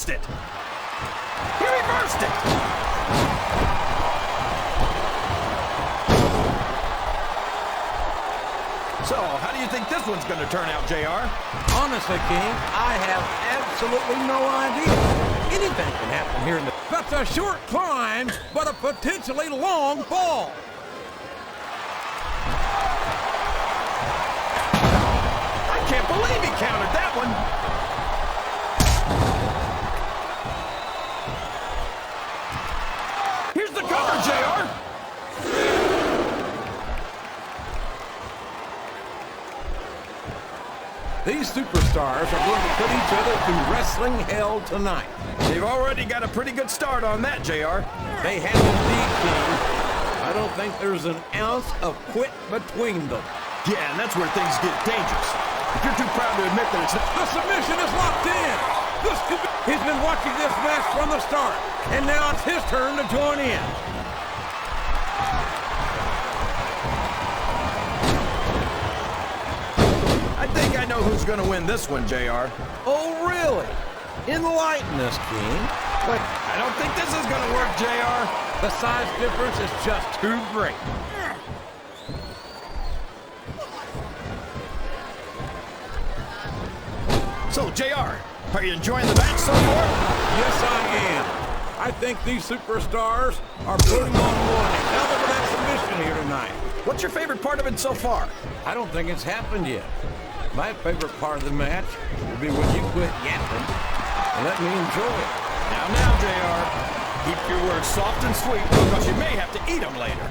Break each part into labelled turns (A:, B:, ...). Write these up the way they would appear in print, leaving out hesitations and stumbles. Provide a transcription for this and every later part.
A: reversed it. He reversed it. So, how do you think this one's going to turn out, JR?
B: Honestly, King, I have absolutely no idea. Anything can happen here in the... That's a short climb, but a potentially long fall.
A: I can't believe he countered that one. Here's the cover, JR.
B: These superstars are going to put each other through wrestling hell tonight.
A: They've already got a pretty good start on that, JR.
B: They have indeed, King. I don't think there's an ounce of quit between them.
A: Yeah, and that's where things get dangerous. If you're too proud to admit that it's not...
B: The submission is locked in. He's been watching this match from the start, and now it's his turn to join in.
A: I think I know who's going to win this one, JR.
B: Oh, really? Enlighten us, King.
A: But I don't think this is going to work, JR.
B: The size difference is just too great.
A: So, JR, are you enjoying the match so far?
B: Yes, I am. I think these superstars are putting on one hell of that submission here tonight.
A: What's your favorite part of it so far?
B: I don't think it's happened yet. My favorite part of the match will be when you quit yapping and let me enjoy it.
A: Now, JR, keep your words soft and sweet because you may have to eat them later.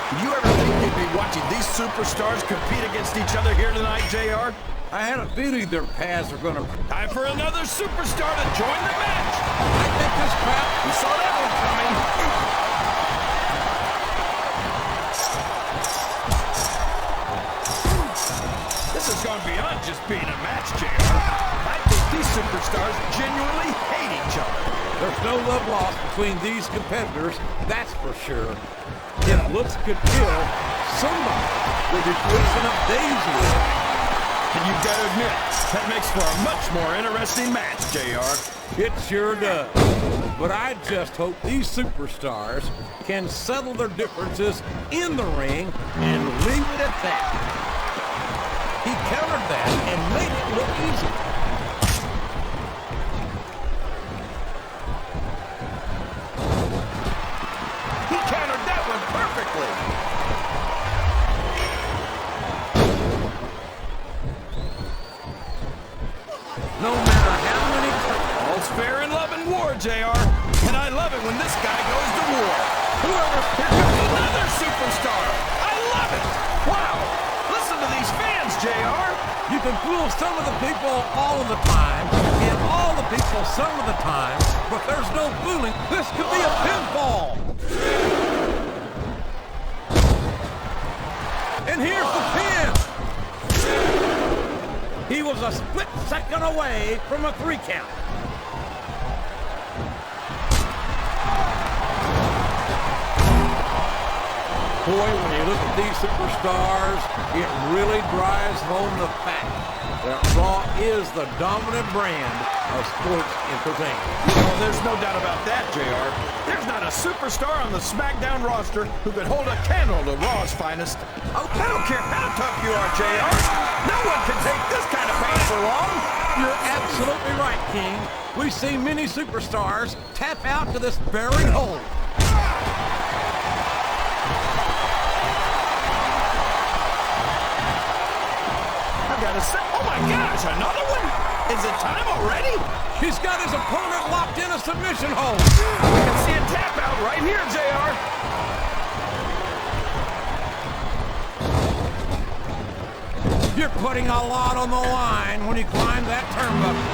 A: Do you ever think you'd be watching these superstars compete against each other here tonight, JR?
B: I had a feeling their paths were going to...
A: Time for another superstar to join the match.
B: I think this crowd...
A: You saw that one coming. This has gone beyond just being a match, JR. I think these superstars genuinely hate each other.
B: There's no love lost between these competitors, that's for sure. If looks could kill, somebody would be twisting up Daisy.
A: And you've got to admit, that makes for a much more interesting match, JR.
B: It sure does. But I just hope these superstars can settle their differences in the ring and leave it at that. He countered that and made it look easy.
A: He countered that one perfectly.
B: No matter how many...
A: All's fair in love and war, JR. And I love it when this guy goes to war. Here comes another superstar. I love it. Wow. Listen to these fans, JR.
B: You can fool some of the people all of the time, and all the people some of the time, but there's no fooling. This could be a pinfall. And here's the pin. He was a split second away from a 3 count. Boy, when you look at these superstars, it really drives home the fact that Raw is the dominant brand of sports entertainment.
A: Well, there's no doubt about that, JR. There's not a superstar on the SmackDown roster who could hold a candle to Raw's finest. I don't care how tough you are, JR. No one can take this kind of pain for long.
B: You're absolutely right, King. We've seen many superstars tap out to this very hold.
A: Oh my gosh, another one? Is it time already?
B: He's got his opponent locked in a submission hold.
A: We can see a tap out right here, JR.
B: You're putting a lot on the line when you climb that turnbuckle.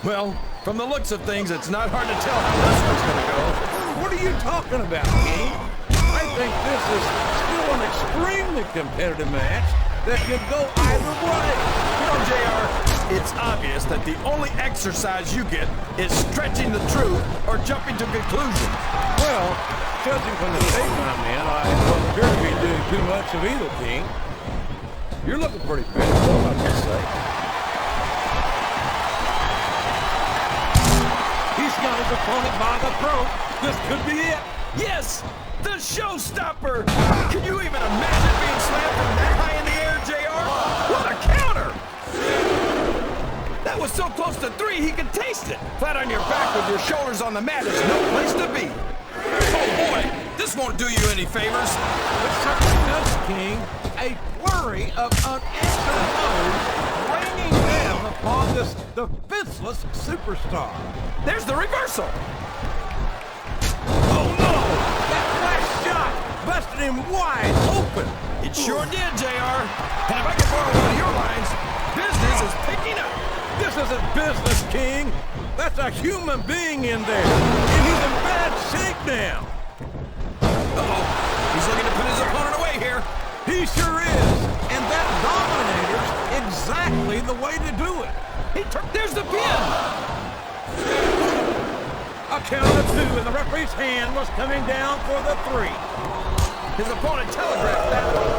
A: Well, from the looks of things, it's not hard to tell how this one's going to go.
B: What are you talking about, King? I think this is still an extremely competitive match that could go either way.
A: You know, JR, It's obvious that the only exercise you get is stretching the truth or jumping to conclusions.
B: Well, judging from the shape I'm in, I don't appear to be doing too much of either, King. You're looking pretty fit, I can say. He's got his opponent by the throat. This could be it.
A: Yes, the showstopper. Can you even imagine being slammed from that high in the air, JR? What a counter! That was so close to 3, he could taste it. Flat on your back with your shoulders on the mat is no place to be. Oh boy, this won't do you any favors.
B: It certainly does, King. A flurry of unanswered blows raining down upon this defenseless superstar.
A: There's the reversal.
B: Oh no! That flash shot busted him wide open.
A: It sure did, JR. And if I can borrow one of your lines, business is picking up.
B: This isn't business, King. That's a human being in there. And he's in bad shape now.
A: Uh-oh. He's looking to put his opponent away here.
B: He sure is. And that dominator's exactly the way to do it.
A: There's the pin.
B: A count of 2, and the referee's hand was coming down for the 3.
A: His opponent telegraphed that one.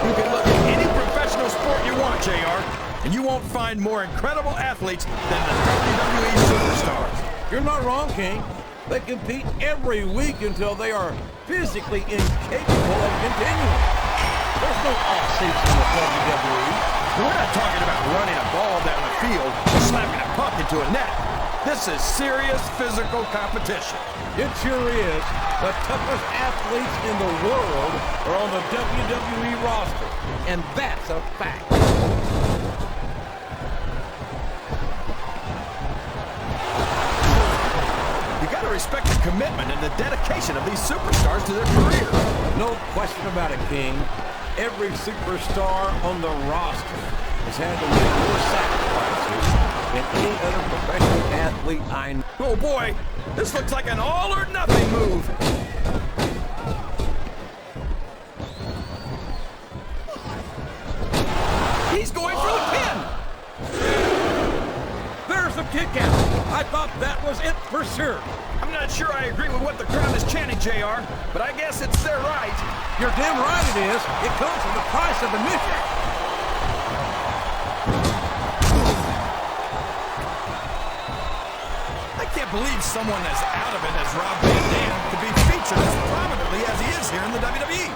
A: You can look at any professional sport you want, JR, and you won't find more incredible athletes than the WWE superstars.
B: You're not wrong, King. They compete every week until they are physically incapable of continuing. There's no off-season in the WWE.
A: We're not talking about running a ball down the field or slapping a puck into a net. This is serious physical competition.
B: It sure is. The toughest athletes in the world are on the WWE roster, and that's a fact.
A: You got to respect the commitment and the dedication of these superstars to their career.
B: No question about it, King. Every superstar on the roster has had to make more sacrifices than any other professional athlete I know.
A: Oh boy, this looks like an all or nothing move. He's going for the pin.
B: There's the kick out. I thought that was it for sure.
A: I'm not sure I agree with what the crowd is chanting, JR, but I guess it's their right.
B: You're damn right it is. It comes at the price of admission.
A: I can't believe someone as out of it as Rob Van Dam could be featured as prominently as he is here in the WWE.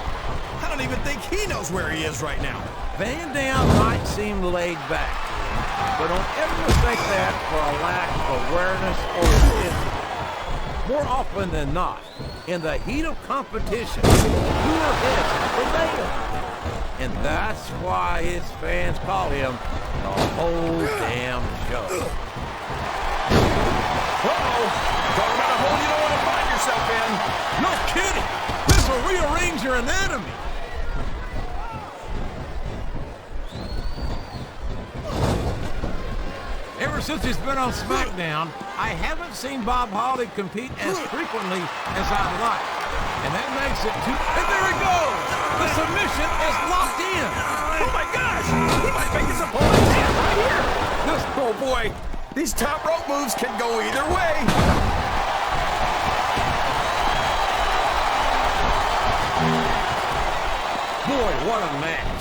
A: I don't even think he knows where he is right now.
B: Van Dam might seem laid back, but don't ever mistake that for a lack of awareness or intensity. More often than not, in the heat of competition, cooler heads prevail. And that's why his fans call him the whole damn show.
A: Uh-oh. Talk about a hole you don't want to find yourself in.
B: No kidding. This will rearrange your anatomy. Ever since he's been on SmackDown, I haven't seen Bob Holly compete as frequently as I'd like. And that makes it too... And there he goes! The submission is locked in.
A: Oh my gosh! He might make his opponent tap right here. Oh boy, these top rope moves can go either way.
B: Boy, what a match.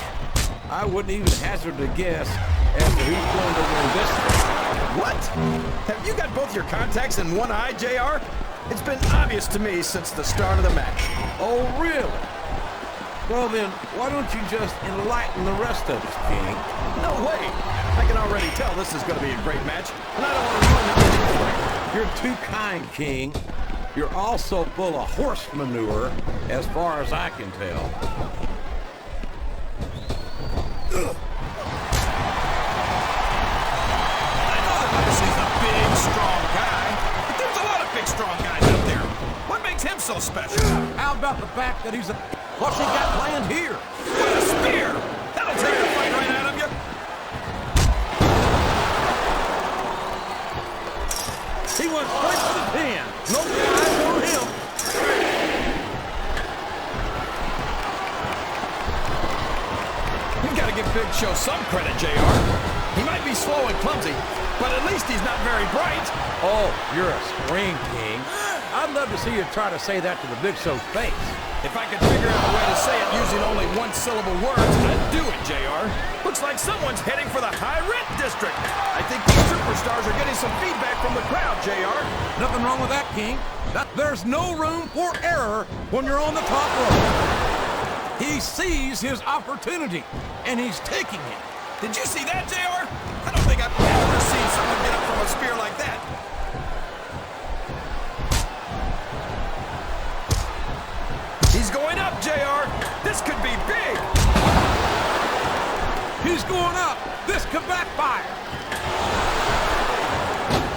B: I wouldn't even hazard a guess as to who's going to win this thing.
A: What? Have you got both your contacts in one eye, JR? It's been obvious to me since the start of the match.
B: Oh, really? Well then, why don't you just enlighten the rest of us, King?
A: No way. I can already tell this is going to be a great match, and I don't want to ruin it.
B: You're too kind, King. You're also full of horse manure, as far as I can tell.
A: Strong guys out there. What makes him so special?
B: How about the fact that he's a... What's he got planned here?
A: What a spear! That'll take the fight right out of you.
B: He went straight for the pin. No eyes on him.
A: You've got to give Big Show some credit, JR. He might be slow and clumsy, but at least he's not very bright.
B: Oh, you're a spring king. I'd love to see you try to say that to the Big Show's face.
A: If I could figure out a way to say it using only one-syllable words, I'd do it, JR. Looks like someone's heading for the high-rent district. I think these superstars are getting some feedback from the crowd, JR.
B: Nothing wrong with that, King. There's no room for error when you're on the top rope. He sees his opportunity, and he's taking it.
A: Did you see that, JR? I don't think I've ever seen someone get up from a spear like that. He's going up, JR. This could be big.
B: He's going up. This could backfire.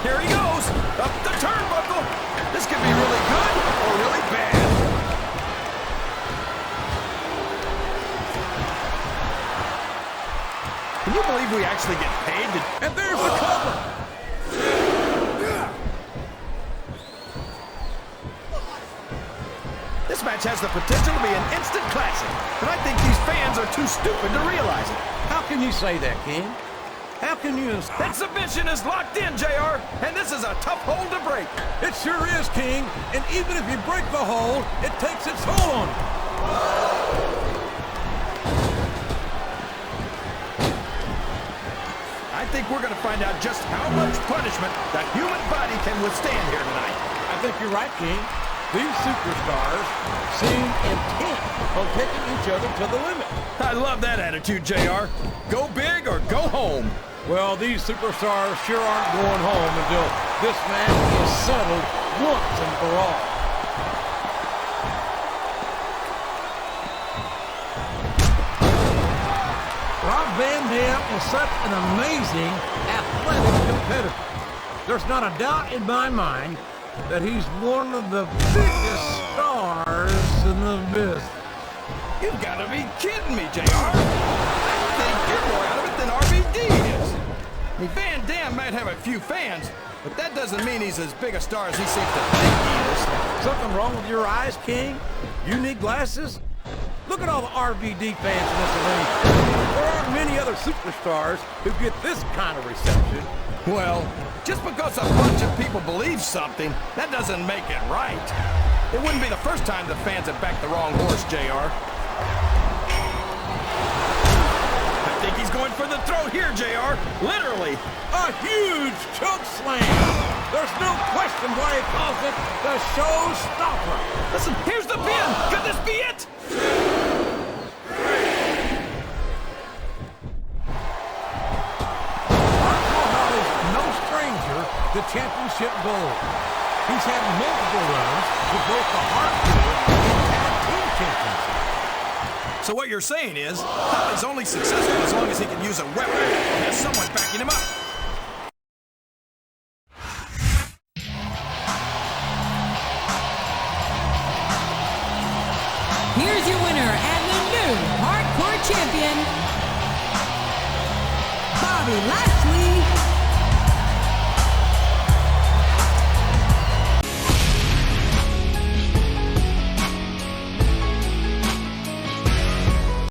A: Here he goes. Up the turnbuckle. This could be really good or really bad. Can you believe we actually get paid to...
B: And there's the cover.
A: This match has the potential to be an instant classic, and I think these fans are too stupid to realize it.
B: How can you say that, King? How can you...
A: That submission is locked in, JR, and this is a tough hold to break.
B: It sure is, King, and even if you break the hold, it takes its toll on you.
A: I think we're going to find out just how much punishment the human body can withstand here tonight.
B: I think you're right, King. These superstars seem intent on taking each other to the limit.
A: I love that attitude, JR. Go big or go home.
B: Well, these superstars sure aren't going home until this match is settled once and for all. Rob Van Dam is such an amazing athletic competitor. There's not a doubt in my mind that he's one of the biggest stars in the business.
A: You've got to be kidding me, JR. I think you're more out of it than RVD is. I mean, Van Dam might have a few fans, but that doesn't mean he's as big a star as he seems to think he is.
B: Something wrong with your eyes, King? You need glasses? Look at all the RVD fans in this arena. There aren't many other superstars who get this kind of reception.
A: Well, just because a bunch of people believe something, that doesn't make it right. It wouldn't be the first time the fans have backed the wrong horse, JR. I think he's going for the throat here, JR. Literally.
B: A huge choke slam. There's no question why he calls it the showstopper.
A: Listen, here's the pin. Could this be it?
B: The championship gold. He's had multiple runs with both the Hardcore and Tag Team Championship.
A: So what you're saying is, Holly's only successful as long as he can use a weapon or has someone backing him up.
C: Here's your winner and the new Hardcore Champion, Bobby Lashley.